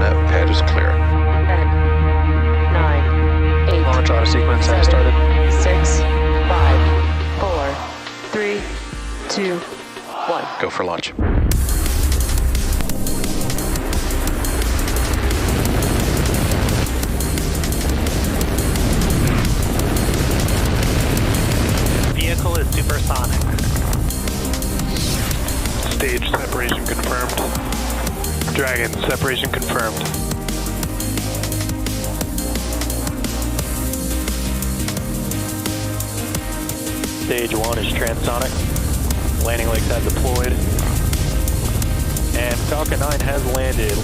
pad is clear. 10, 9, 8, Launch auto sequence has 7, started. 6, 5, 4, 3, 2, 1. Go for launch. Vehicle is supersonic. Stage separation confirmed. Dragon, separation confirmed. Stage 1 is transonic. Landing legs have deployed. And Falcon 9 has landed.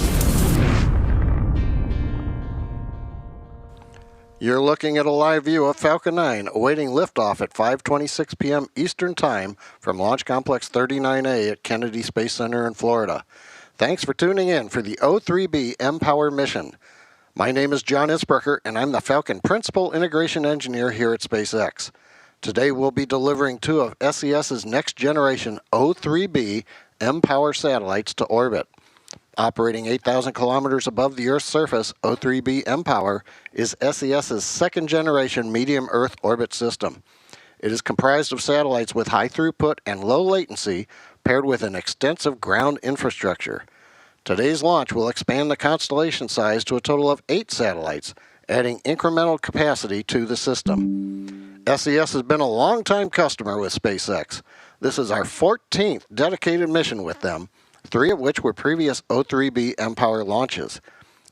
You're looking at a live view of Falcon 9 awaiting liftoff at 5:26 p.m. Eastern Time from Launch Complex 39A at Kennedy Space Center in Florida. Thanks for tuning in for the O3b mPOWER mission. My name is John Isbrecher, and I'm the Falcon Principal Integration Engineer here at SpaceX. Today we'll be delivering two of SES's next generation O3b mPOWER satellites to orbit. Operating 8,000 kilometers above the Earth's surface, O3b mPOWER is SES's second-generation medium Earth orbit system. It is comprised of satellites with high throughput and low latency, paired with an extensive ground infrastructure. Today's launch will expand the constellation size to a total of 8 satellites, adding incremental capacity to the system. SES has been a long-time customer with SpaceX. This is our 14th dedicated mission with them, 3 of which were previous O3b mPOWER launches.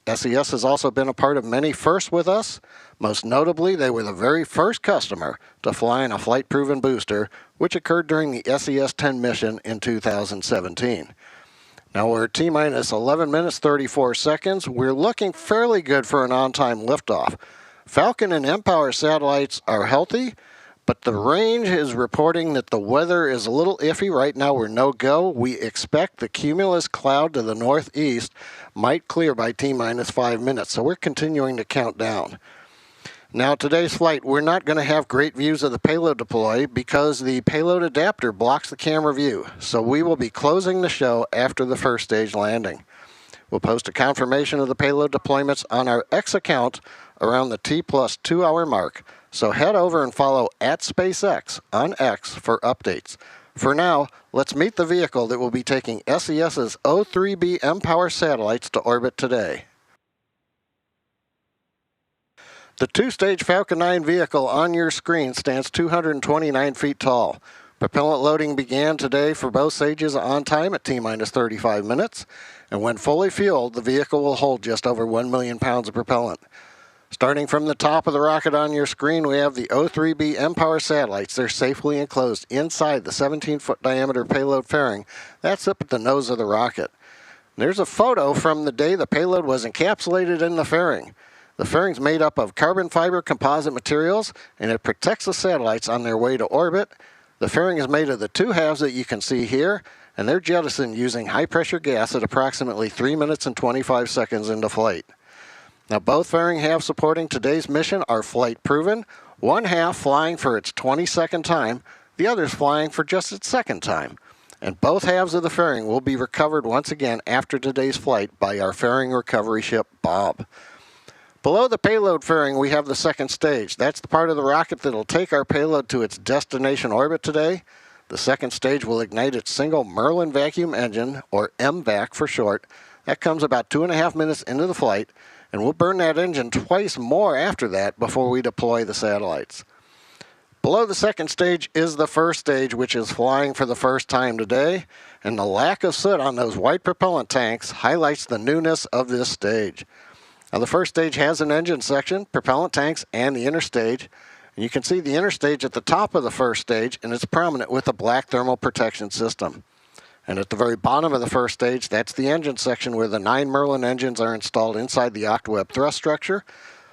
SES has also been a part of many firsts with us. Most notably, they were the very first customer to fly in a flight-proven booster, which occurred during the SES-10 mission in 2017. Now we're at T-minus 11 minutes 34 seconds. We're looking fairly good for an on-time liftoff. Falcon and mPOWER satellites are healthy, but the range is reporting that the weather is a little iffy. Right now we're no-go. We expect the cumulus cloud to the northeast might clear by T-minus 5 minutes, so we're continuing to count down. Now today's flight, we're not going to have great views of the payload deploy because the payload adapter blocks the camera view, so we will be closing the show after the first stage landing. We'll post a confirmation of the payload deployments on our X account around the T+2 hour mark. So head over and follow @SpaceX on X for updates. For now, let's meet the vehicle that will be taking SES's O3b mPOWER satellites to orbit today. The 2-stage Falcon 9 vehicle on your screen stands 229 feet tall. Propellant loading began today for both stages on time at T-minus 35 minutes, and when fully fueled, the vehicle will hold just over 1 million pounds of propellant. Starting from the top of the rocket on your screen, we have the O3b mPOWER satellites. They're safely enclosed inside the 17-foot diameter payload fairing. That's up at the nose of the rocket. There's a photo from the day the payload was encapsulated in the fairing. The fairing's made up of carbon fiber composite materials, and it protects the satellites on their way to orbit. The fairing is made of the 2 halves that you can see here, and they're jettisoned using high-pressure gas at approximately 3 minutes and 25 seconds into flight. Now, both fairing halves supporting today's mission are flight-proven, one half flying for its 22nd time, the other's flying for just its 2nd time. And both halves of the fairing will be recovered once again after today's flight by our fairing recovery ship, Bob. Below the payload fairing, we have the 2nd stage. That's the part of the rocket that will take our payload to its destination orbit today. The 2nd stage will ignite its single Merlin vacuum engine, or MVAC for short. That comes about 2.5 minutes into the flight, and we'll burn that engine twice more after that before we deploy the satellites. Below the 2nd stage is the 1st stage, which is flying for the first time today, and the lack of soot on those white propellant tanks highlights the newness of this stage. Now, the 1st stage has an engine section, propellant tanks, and the inner stage. And you can see the inner stage at the top of the 1st stage, and it's prominent with a black thermal protection system. And at the very bottom of the 1st stage, that's the engine section where the 9 Merlin engines are installed inside the Octaweb thrust structure.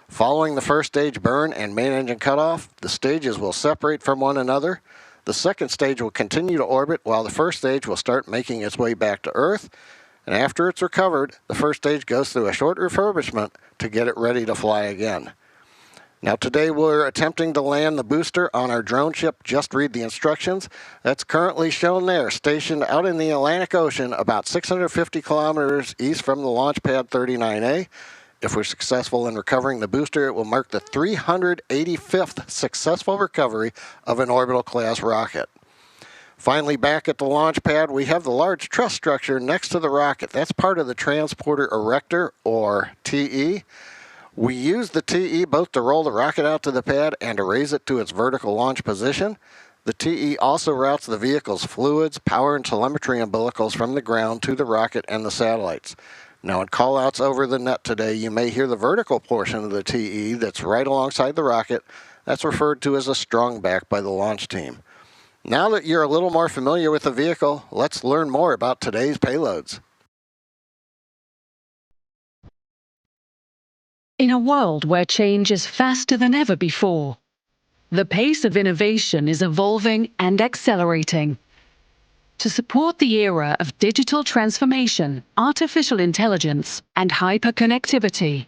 Following the 1st stage burn and main engine cutoff, the stages will separate from one another. The 2nd stage will continue to orbit while the 1st stage will start making its way back to Earth. And after it's recovered, the 1st stage goes through a short refurbishment to get it ready to fly again. Now today we're attempting to land the booster on our drone ship, Just Read the Instructions. That's currently shown there, stationed out in the Atlantic Ocean about 650 kilometers east from the launch pad 39A. If we're successful in recovering the booster, it will mark the 385th successful recovery of an orbital class rocket. Finally, back at the launch pad, we have the large truss structure next to the rocket. That's part of the transporter erector, or TE. We use the TE both to roll the rocket out to the pad and to raise it to its vertical launch position. The TE also routes the vehicle's fluids, power, and telemetry umbilicals from the ground to the rocket and the satellites. Now in callouts over the net today, you may hear the vertical portion of the TE that's right alongside the rocket. That's referred to as a strong back by the launch team. Now that you're a little more familiar with the vehicle, let's learn more about today's payloads. In a world where change is faster than ever before, the pace of innovation is evolving and accelerating. To support the era of digital transformation, artificial intelligence, and hyperconnectivity,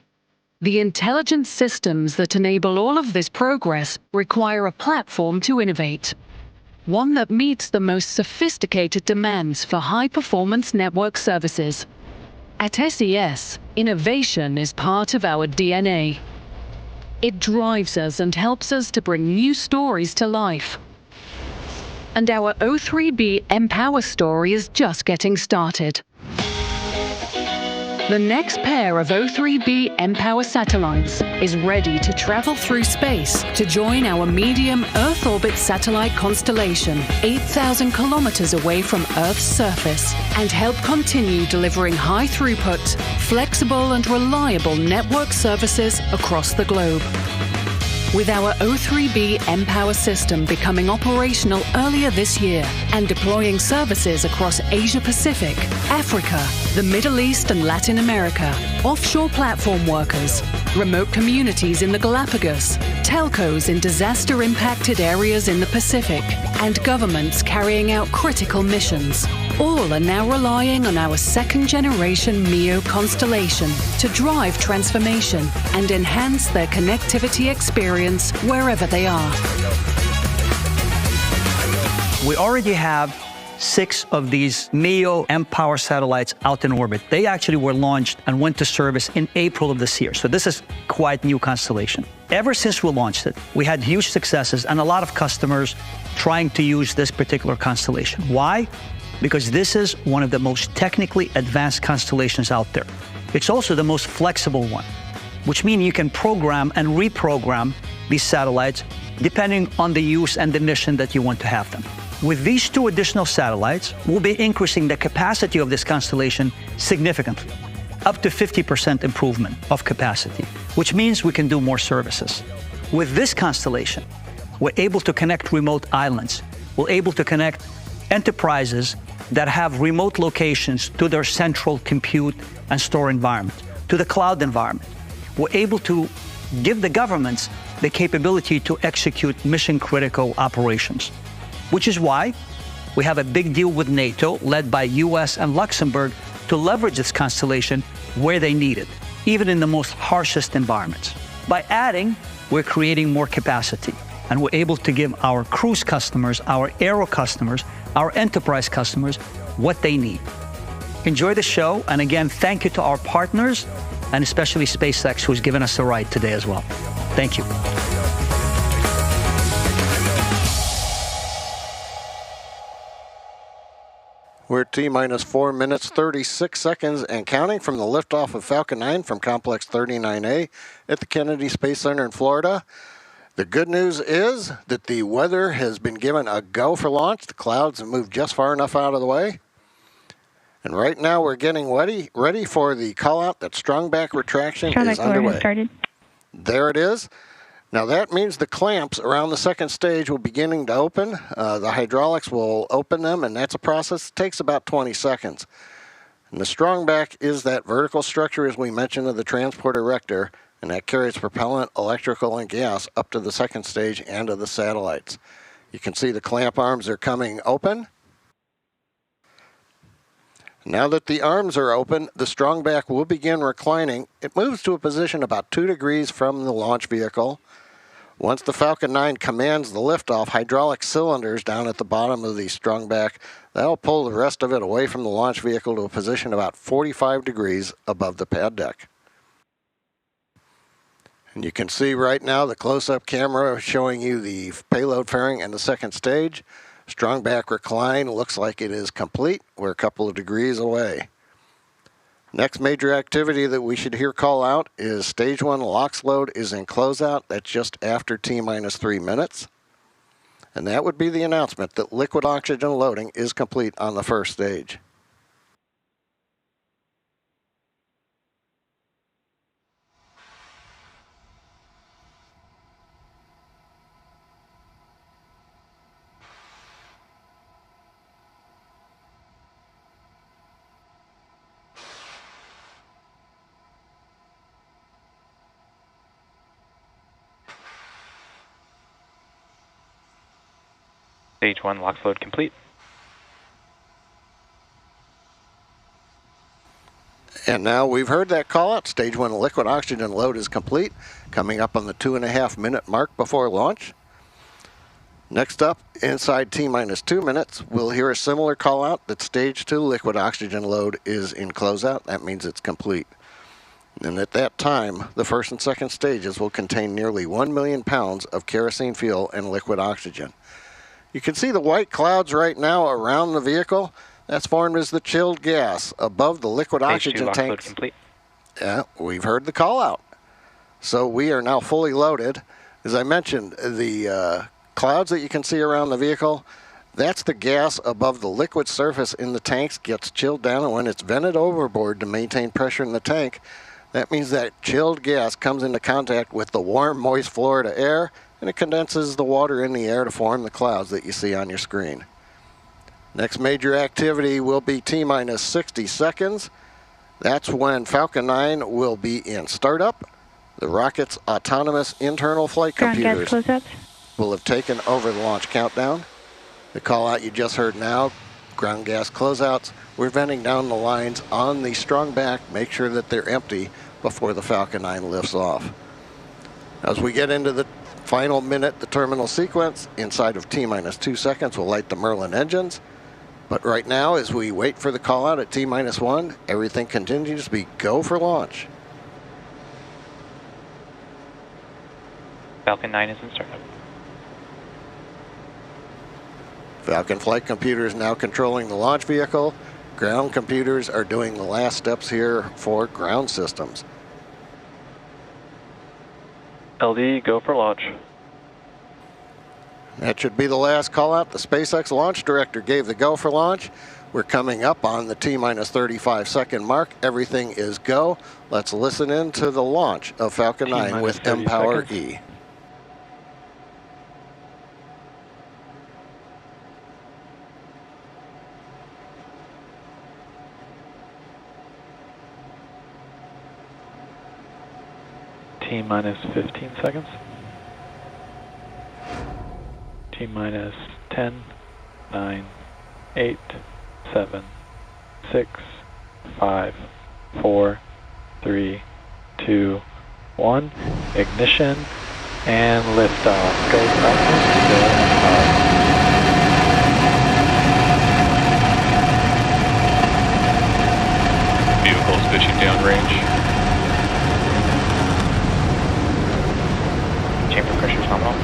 the intelligent systems that enable all of this progress require a platform to innovate. One that meets the most sophisticated demands for high-performance network services. At SES, innovation is part of our DNA. It drives us and helps us to bring new stories to life. And our O3b mPOWER story is just getting started. The next pair of O3b mPOWER satellites is ready to travel through space to join our medium Earth orbit satellite constellation, 8,000 kilometers away from Earth's surface, and help continue delivering high throughput, flexible and reliable network services across the globe. With our O3b mPOWER system becoming operational earlier this year and deploying services across Asia-Pacific, Africa, the Middle East and Latin America, offshore platform workers, remote communities in the Galapagos, telcos in disaster-impacted areas in the Pacific, and governments carrying out critical missions, all are now relying on our second-generation MEO constellation to drive transformation and enhance their connectivity experience wherever they are. We already have 6 of these MEO mPOWER satellites out in orbit. They actually were launched and went to service in April of this year. So this is quite new constellation. Ever since we launched it, we had huge successes and a lot of customers trying to use this particular constellation. Why? Because this is one of the most technically advanced constellations out there. It's also the most flexible one, which means you can program and reprogram these satellites depending on the use and the mission that you want to have them. With these 2 additional satellites, we'll be increasing the capacity of this constellation significantly, up to 50% improvement of capacity, which means we can do more services. With this constellation, we're able to connect remote islands. We're able to connect enterprises that have remote locations to their central compute and store environment, to the cloud environment. We're able to give the governments the capability to execute mission-critical operations, which is why we have a big deal with NATO, led by US and Luxembourg, to leverage this constellation where they need it, even in the most harshest environments. By adding, we're creating more capacity, and we're able to give our cruise customers, our aero customers, our enterprise customers what they need. Enjoy the show, and again, thank you to our partners, and especially SpaceX, who's given us a ride today as well. Thank you. We're at T-minus 4 minutes, 36 seconds and counting from the liftoff of Falcon 9 from Complex 39A at the Kennedy Space Center in Florida. The good news is that the weather has been given a go for launch. The clouds have moved just far enough out of the way. And right now we're getting ready for the call-out that strong back retraction is underway. Started. There it is. Now that means the clamps around the second stage will be beginning to open. The hydraulics will open them, and that's a process that takes about 20 seconds. And the strong back is that vertical structure, as we mentioned, of the transport erector, and that carries propellant, electrical, and gas up to the second stage and to the satellites. You can see the clamp arms are coming open. Now that the arms are open, the strong back will begin reclining. It moves to a position about 2 degrees from the launch vehicle. Once the Falcon 9 commands the liftoff, hydraulic cylinders down at the bottom of the strung back, that'll pull the rest of it away from the launch vehicle to a position about 45 degrees above the pad deck. And you can see right now the close-up camera showing you the payload fairing and the second stage. Strung back recline looks like it is complete. We're a couple of degrees away. Next major activity that we should hear call out is stage 1 LOX load is in closeout. That's just after T-minus 3 minutes. And that would be the announcement that liquid oxygen loading is complete on the first stage. Stage 1 LOX load complete. And now we've heard that call out. Stage 1 liquid oxygen load is complete, coming up on the 2.5 minute mark before launch. Next up, inside T-minus 2 minutes, we'll hear a similar call out that stage 2 liquid oxygen load is in closeout. That means it's complete. And at that time, the first and second stages will contain nearly 1 million pounds of kerosene fuel and liquid oxygen. You can see the white clouds right now around the vehicle. That's formed as the chilled gas above the liquid oxygen tanks. Complete. Yeah, we've heard the call out. So we are now fully loaded. As I mentioned, the clouds that you can see around the vehicle, that's the gas above the liquid surface in the tanks gets chilled down, and when it's vented overboard to maintain pressure in the tank, that means that chilled gas comes into contact with the warm, moist Florida air, and it condenses the water in the air to form the clouds that you see on your screen. Next major activity will be T-minus 60 seconds. That's when Falcon 9 will be in startup. The rocket's autonomous internal flight computers will have taken over the launch countdown. The call out you just heard now, ground gas closeouts. We're venting down the lines on the strung back. Make sure that they're empty before the Falcon 9 lifts off. As we get into the final minute, the terminal sequence, inside of T-minus 2 seconds, we'll light the Merlin engines. But right now, as we wait for the call out at T-minus 1, everything continues to be go for launch. Falcon 9 is in startup. Falcon flight computers now controlling the launch vehicle. Ground computers are doing the last steps here for ground systems. LD, go for launch. That should be the last call out. The SpaceX launch director gave the go for launch. We're coming up on the T-minus 35 second mark. Everything is go. Let's listen in to the launch of Falcon 9 with mPOWER E. T-minus 15 seconds. T-minus 10, 9, 8, 7, 6, 5, 4, 3, 2, 1. Ignition and liftoff. Go Falcon, go up. Vehicles pitching downrange. Chamber pressure is nominal.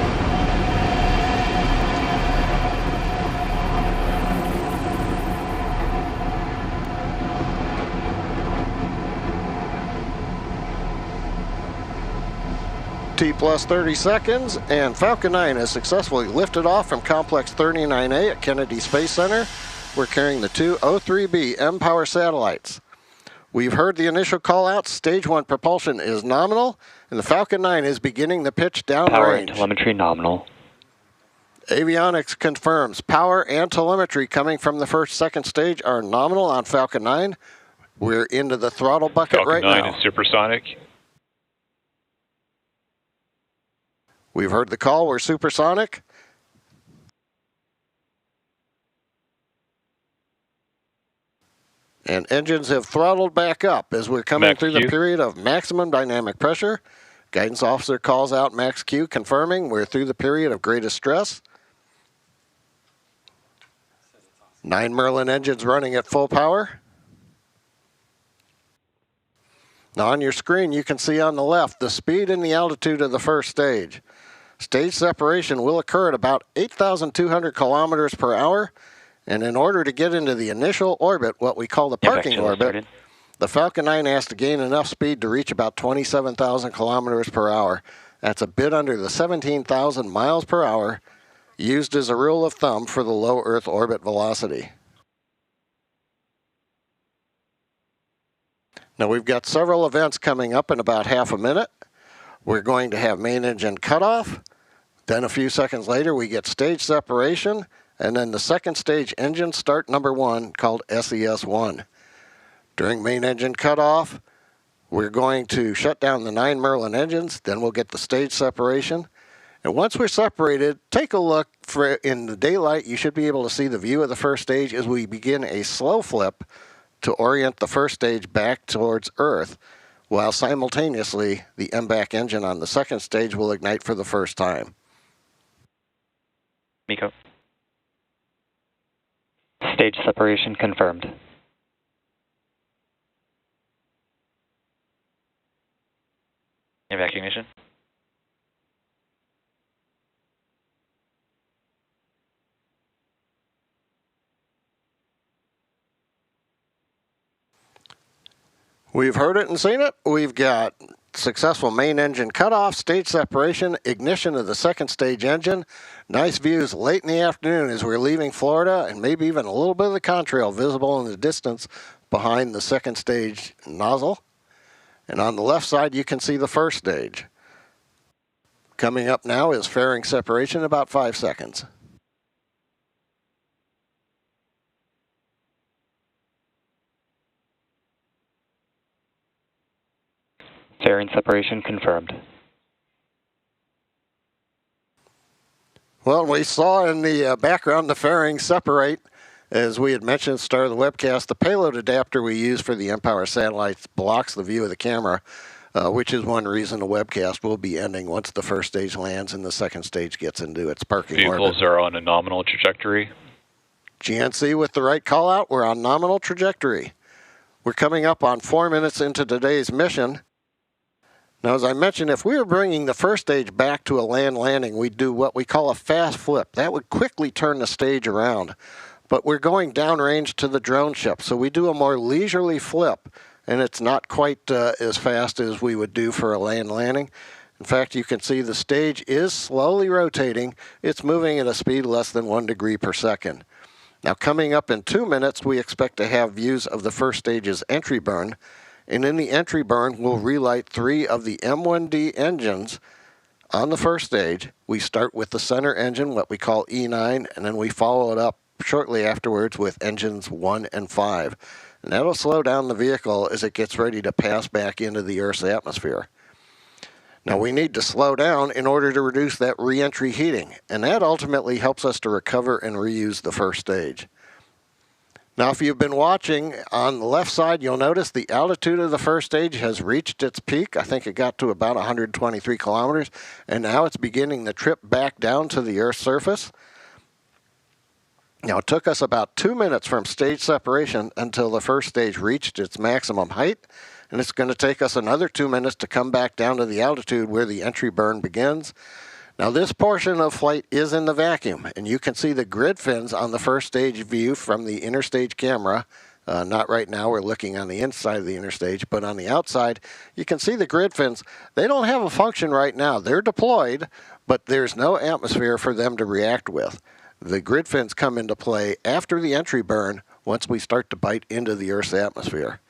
T plus 30 seconds, and Falcon 9 has successfully lifted off from Complex 39A at Kennedy Space Center. We're carrying the two O3b mPOWER satellites. We've heard the initial call out. Stage 1 propulsion is nominal, and the Falcon 9 is beginning the pitch downrange. Power and telemetry nominal. Avionics confirms power and telemetry coming from the second stage are nominal on Falcon 9. We're into the throttle bucket right now. Falcon 9 is supersonic. We've heard the call. We're supersonic. And engines have throttled back up as we're coming through the period of maximum dynamic pressure. Guidance officer calls out max Q, confirming we're through the period of greatest stress. 9 Merlin engines running at full power. Now on your screen, you can see on the left the speed and the altitude of the first stage. Stage separation will occur at about 8,200 kilometers per hour. And in order to get into the initial orbit, what we call the parking orbit, the Falcon 9 has to gain enough speed to reach about 27,000 kilometers per hour. That's a bit under the 17,000 miles per hour used as a rule of thumb for the low Earth orbit velocity. Now we've got several events coming up in about half a minute. We're going to have main engine cutoff. Then a few seconds later we get stage separation, and then the second stage engine start number 1 called SES 1. During main engine cutoff, we're going to shut down the 9 Merlin engines, then we'll get the stage separation. And once we're separated, take a look. In the daylight, you should be able to see the view of the first stage as we begin a slow flip to orient the first stage back towards Earth, while simultaneously the MBAC engine on the second stage will ignite for the first time. Miko. Stage separation confirmed. Evacuation. We've heard it and seen it. We've got successful main engine cutoff, stage separation, ignition of the second stage engine. Nice views late in the afternoon as we're leaving Florida, and maybe even a little bit of the contrail visible in the distance behind the second stage nozzle. And on the left side, you can see the first stage. Coming up now is fairing separation, about 5 seconds. Fairing separation confirmed. Well, we saw in the background the fairing separate. As we had mentioned at the start of the webcast, the payload adapter we use for the mPOWER satellites blocks the view of the camera, which is one reason the webcast will be ending once the first stage lands and the second stage gets into its parking orbit. Vehicles are on a nominal trajectory. GNC with the right call out, we're on nominal trajectory. We're coming up on 4 minutes into today's mission. Now, as I mentioned, if we were bringing the first stage back to a land landing, we'd do what we call a fast flip. That would quickly turn the stage around. But we're going downrange to the drone ship, so we do a more leisurely flip, and it's not quite as fast as we would do for a land landing. In fact, you can see the stage is slowly rotating. It's moving at a speed less than 1 degree per second. Now, coming up in 2 minutes, we expect to have views of the first stage's entry burn. And in the entry burn, we'll relight 3 of the M1D engines on the first stage. We start with the center engine, what we call E9, and then we follow it up shortly afterwards with engines 1 and 5. And that'll slow down the vehicle as it gets ready to pass back into the Earth's atmosphere. Now, we need to slow down in order to reduce that re-entry heating, and that ultimately helps us to recover and reuse the first stage. Now, if you've been watching, on the left side, you'll notice the altitude of the first stage has reached its peak. I think it got to about 123 kilometers, and now it's beginning the trip back down to the Earth's surface. Now, it took us about 2 minutes from stage separation until the first stage reached its maximum height, and it's going to take us another 2 minutes to come back down to the altitude where the entry burn begins. Now, this portion of flight is in the vacuum, and you can see the grid fins on the first stage view from the interstage camera. Not right now, we're looking on the inside of the interstage, but on the outside, you can see the grid fins. They don't have a function right now. They're deployed, but there's no atmosphere for them to react with. The grid fins come into play after the entry burn once we start to bite into the Earth's atmosphere.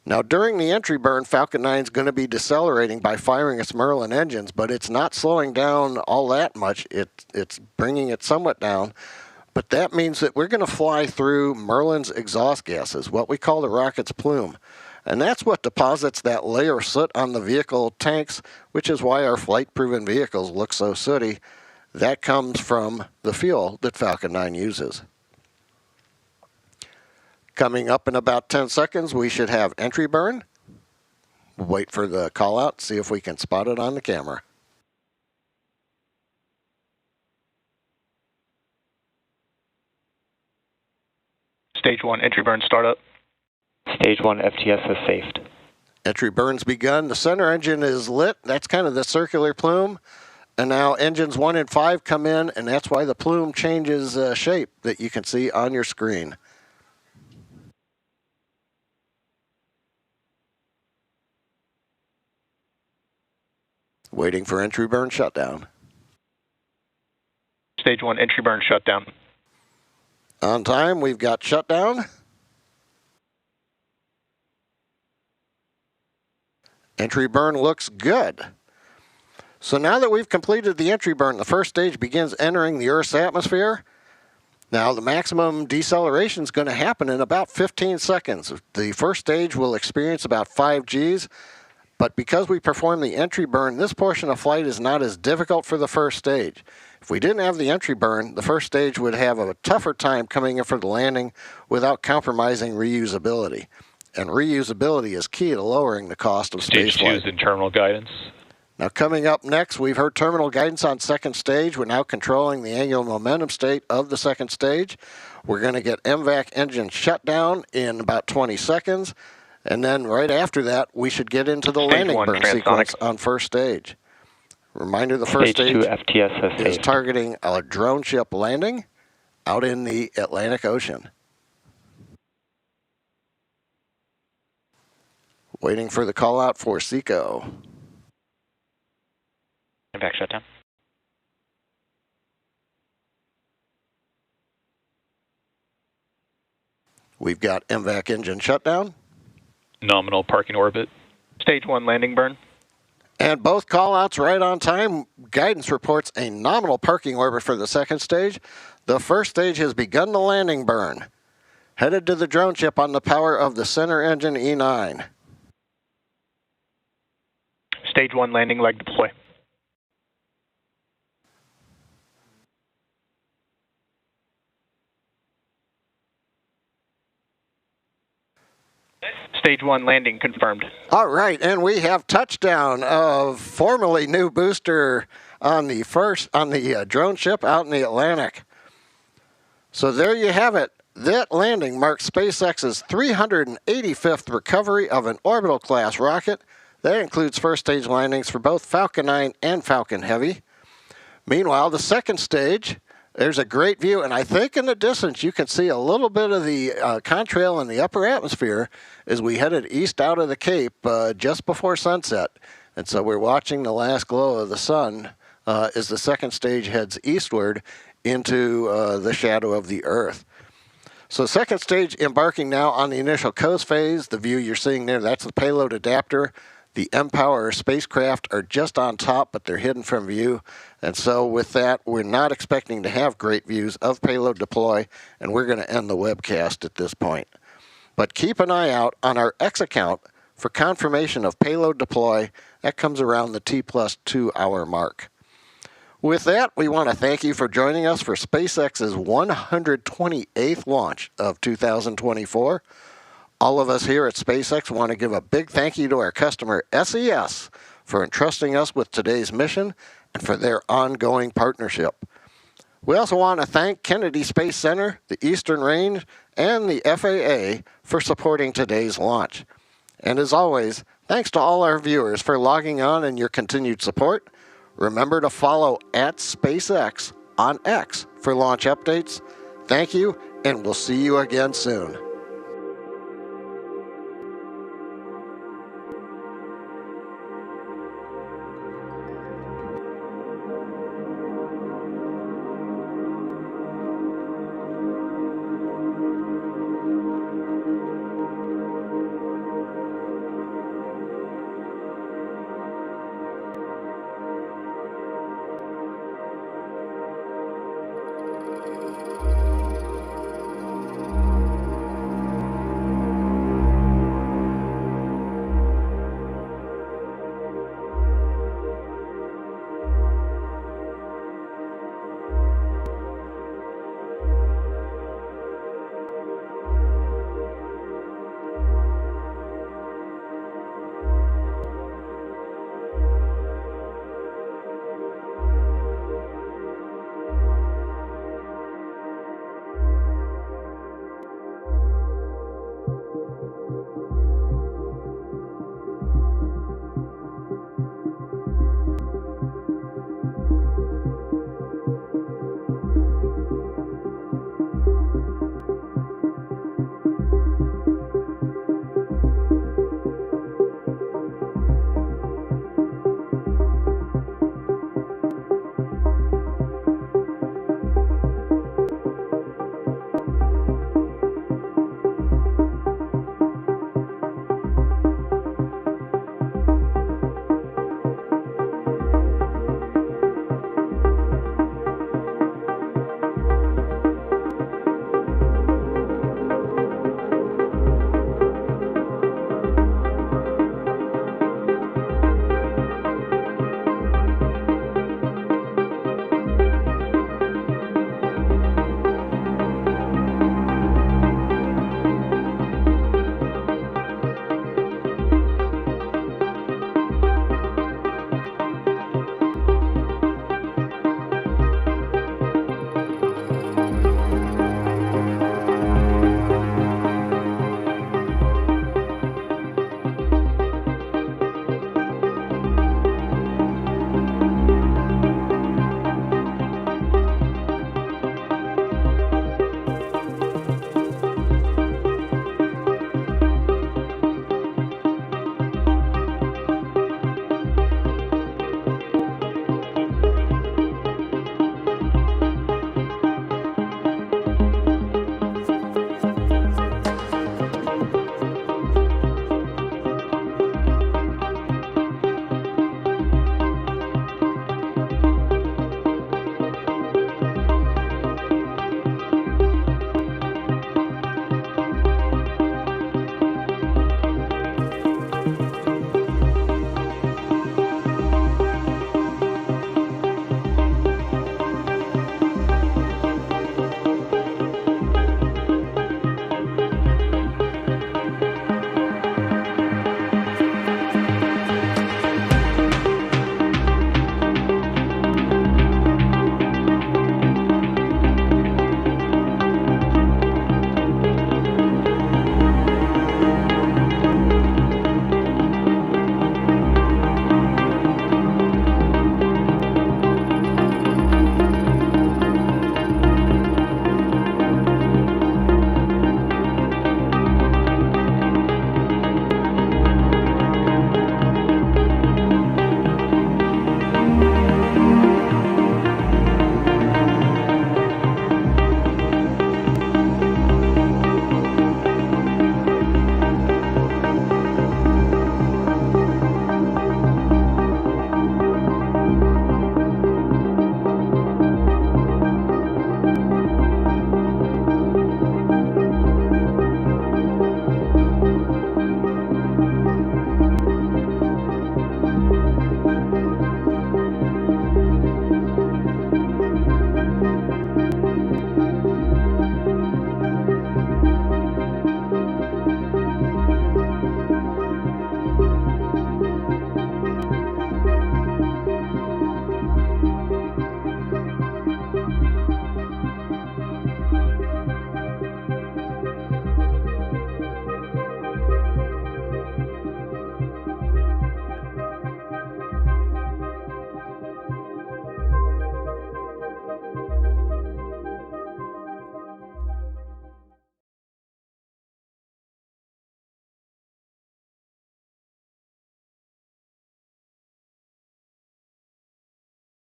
Now, during the entry burn, Falcon 9 is going to be decelerating by firing its Merlin engines, but it's not slowing down all that much. It's bringing it somewhat down, but that means that we're going to fly through Merlin's exhaust gases, what we call the rocket's plume. And that's what deposits that layer of soot on the vehicle tanks, which is why our flight-proven vehicles look so sooty. That comes from the fuel that Falcon 9 uses. Coming up in about 10 seconds, we should have entry burn. We'll wait for the call out, see if we can spot it on the camera. Stage 1, entry burn startup. Stage 1 FTS is safed. Entry burn's begun. The center engine is lit. That's kind of the circular plume. And now engines 1 and 5 come in, and that's why the plume changes shape that you can see on your screen. Waiting for entry burn shutdown. Stage 1, entry burn shutdown. On time, we've got shutdown. Entry burn looks good. So now that we've completed the entry burn, the first stage begins entering the Earth's atmosphere. Now the maximum deceleration is going to happen in about 15 seconds. The first stage will experience about 5 Gs, but because we perform the entry burn, this portion of flight is not as difficult for the first stage. If we didn't have the entry burn, the first stage would have a tougher time coming in for the landing without compromising reusability. And reusability is key to lowering the cost of spaceflight. Stage 2 is in terminal guidance. Now coming up next, we've heard terminal guidance on second stage. We're now controlling the angular momentum state of the second stage. We're going to get MVAC engine shutdown in about 20 seconds. And then right after that, we should get into the landing burn sequence on first stage. Reminder, the first stage 2 FTS is targeting a drone ship landing out in the Atlantic Ocean. Waiting for the call out for SECO. MVAC shutdown. We've got MVAC engine shutdown. Nominal parking orbit. Stage 1, landing burn. And both call-outs right on time. Guidance reports a nominal parking orbit for the second stage. The first stage has begun the landing burn. Headed to the drone ship on the power of the center engine E9. Stage 1, landing leg deploy. Stage 1, landing confirmed. All right, and we have touchdown of formerly new booster on the drone ship out in the Atlantic. So there you have it. That landing marks SpaceX's 385th recovery of an orbital class rocket. That includes first stage landings for both Falcon 9 and Falcon Heavy. Meanwhile, the second stage, there's a great view, and I think in the distance you can see a little bit of the contrail in the upper atmosphere as we headed east out of the Cape just before sunset. And so we're watching the last glow of the sun as the second stage heads eastward into the shadow of the Earth. So second stage embarking now on the initial coast phase. The view you're seeing there, that's the payload adapter. The mPOWER spacecraft are just on top, but they're hidden from view. And so with that, we're not expecting to have great views of payload deploy, and we're going to end the webcast at this point. But keep an eye out on our X account for confirmation of payload deploy. That comes around the T+2 hour mark. With that, we want to thank you for joining us for SpaceX's 128th launch of 2024. All of us here at SpaceX want to give a big thank you to our customer SES for entrusting us with today's mission and for their ongoing partnership. We also want to thank Kennedy Space Center, the Eastern Range, and the FAA for supporting today's launch. And as always, thanks to all our viewers for logging on and your continued support. Remember to follow @SpaceX on X for launch updates. Thank you, and we'll see you again soon.